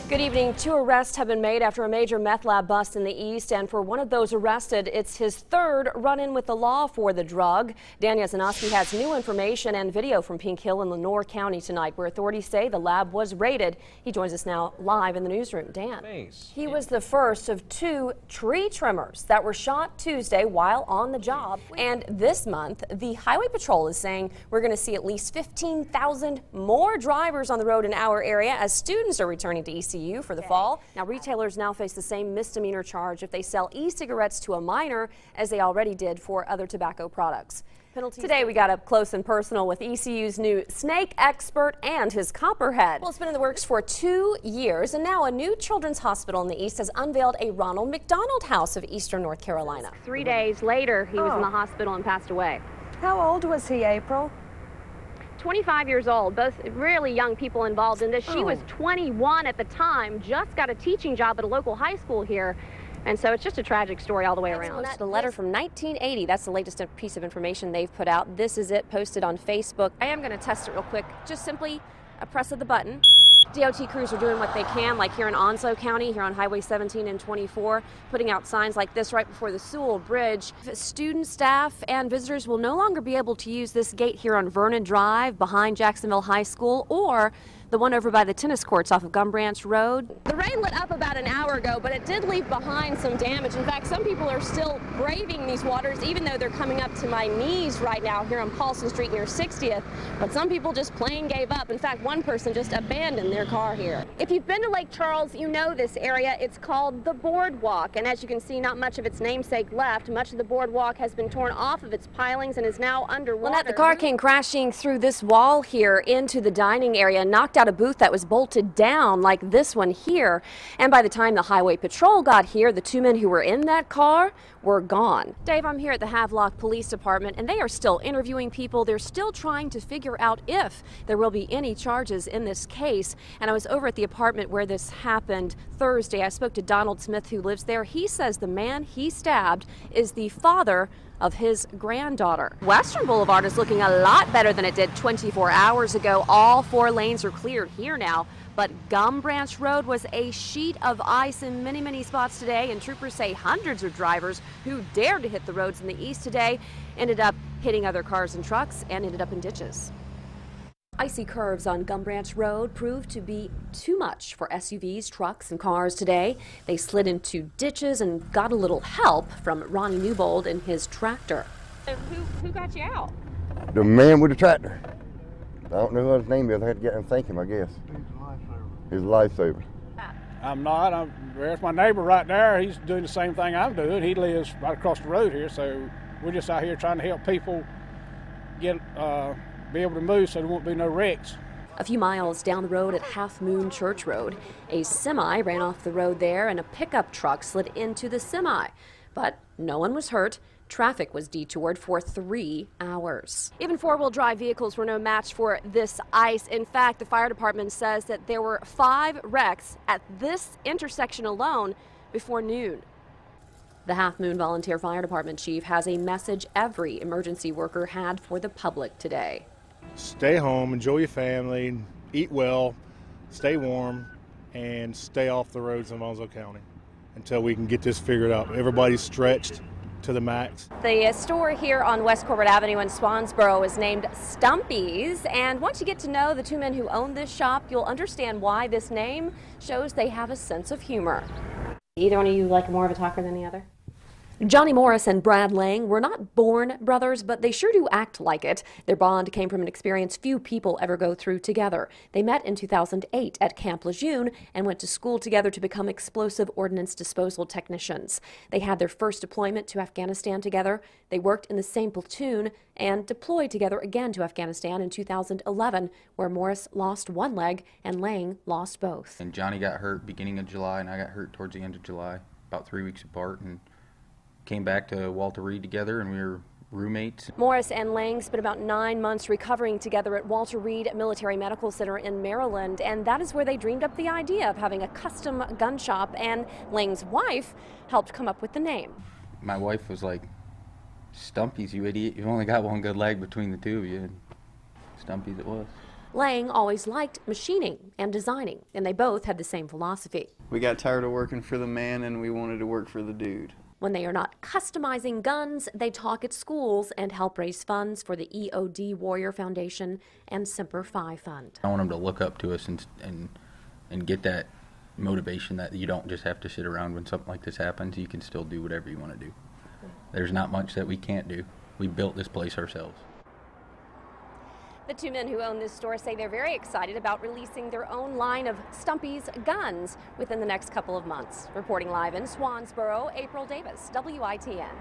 Good evening. 2 arrests have been made after a major meth lab bust in the East, and for one of those arrested, it's his third run-in with the law for the drug. Dan Yazanoski has new information and video from Pink Hill in Lenoir County tonight, where authorities say the lab was raided. He joins us now live in the newsroom. Dan. Thanks. He was the first of 2 tree trimmers that were shot Tuesday while on the job. And this month, the Highway Patrol is saying we're going to see at least 15,000 more drivers on the road in our area as students are returning to ECU for the fall. Now, retailers now face the same misdemeanor charge if they sell e-cigarettes to a minor as they already did for other tobacco products. Today we got up close and personal with ECU's new snake expert and his copperhead. Well, it's been in the works for 2 years, and now a new children's hospital in the East has unveiled a Ronald McDonald House of Eastern North Carolina. 3 days later, he was in the hospital and passed away. How old was he, April? 25 years old, both really young people involved in this. She was 21 at the time, just got a teaching job at a local high school here. And so it's just a tragic story all the way around. That's the letter from 1980. That's the latest piece of information they've put out. This is it, posted on Facebook. I am going to test it real quick. Just simply a press of the button. DOT crews are doing what they can, like here in Onslow County, here on Highway 17 and 24, putting out signs like this right before the Sewell Bridge. Students, staff, and visitors will no longer be able to use this gate here on Vernon Drive behind Jacksonville High School, or the one over by the tennis courts off of Gum Branch Road. The rain let up about an hour ago, but it did leave behind some damage. In fact, some people are still braving these waters, even though they're coming up to my knees right now here on Paulson Street near 60th. But some people just plain gave up. In fact, one person just abandoned their car here. If you've been to Lake Charles, you know this area. It's called the Boardwalk. And as you can see, not much of its namesake left. Much of the boardwalk has been torn off of its pilings and is now underwater. Lynette, the car came crashing through this wall here into the dining area, knocked out a booth that was bolted down like this one here. And by the time the Highway Patrol got here, the 2 men who were in that car were gone. Dave, I'm here at the Havelock Police Department, and they are still interviewing people. They're still trying to figure out if there will be any charges in this case. And I was over at the apartment where this happened Thursday. I spoke to Donald Smith, who lives there. He says the man he stabbed is the father of his granddaughter. Western Boulevard is looking a lot better than it did 24 hours ago. All 4 lanes are cleared here now, but Gum Branch Road was a sheet of ice in many spots today, and troopers say hundreds of drivers who dared to hit the roads in the East today ended up hitting other cars and trucks and ended up in ditches. Icy curves on Gum Branch Road proved to be too much for SUVs, trucks, and cars today. They slid into ditches and got a little help from Ronnie Newbold and his tractor. Who got you out? The man with the tractor. I don't know what his name is. I had to get him thank him, I guess. He's a lifesaver. I'm not. There's my neighbor right there. He's doing the same thing I'm doing. He lives right across the road here, so we're just out here trying to help people get be able to move so there won't be no wrecks. A few miles down the road at Half Moon Church Road, a semi ran off the road there and a pickup truck slid into the semi. But no one was hurt. Traffic was detoured for 3 hours. Even four-wheel drive vehicles were no match for this ice. In fact, the fire department says that there were 5 wrecks at this intersection alone before noon. The Half Moon Volunteer Fire Department chief has a message every emergency worker had for the public today. Stay home, enjoy your family, eat well, stay warm, and stay off the roads in Onslow County until we can get this figured out. Everybody's stretched to the max. The store here on West Corbett Avenue in Swansboro is named Stumpy's, and once you get to know the 2 men who own this shop, you'll understand why this name shows they have a sense of humor. Either one of you like more of a talker than the other? Johnny Morris and Brad Lang were not born brothers, but they sure do act like it. Their bond came from an experience few people ever go through together. They met in 2008 at Camp Lejeune and went to school together to become explosive ordnance disposal technicians. They had their first deployment to Afghanistan together. They worked in the same platoon and deployed together again to Afghanistan in 2011, where Morris lost one leg and Lang lost both. And Johnny got hurt beginning of July, and I got hurt towards the end of July, about 3 weeks apart, and came back to Walter Reed together, and we were roommates. Morris and Lang spent about 9 months recovering together at Walter Reed Military Medical Center in Maryland, and that is where they dreamed up the idea of having a custom gun shop, and Lang's wife helped come up with the name. My wife was like, "Stumpy's, you idiot, you've only got one good leg between the two of you." And Stumpy's it was. Lang always liked machining and designing, and they both had the same philosophy. We got tired of working for the man and we wanted to work for the dude. When they are not customizing guns, they talk at schools and help raise funds for the EOD Warrior Foundation and Semper Fi Fund. I want them to look up to us and get that motivation that you don't just have to sit around when something like this happens. You can still do whatever you want to do. There's not much that we can't do. We built this place ourselves. The two men who own this store say they're very excited about releasing their own line of Stumpy's guns within the next couple of months. Reporting live in Swansboro, April Davis, WITN.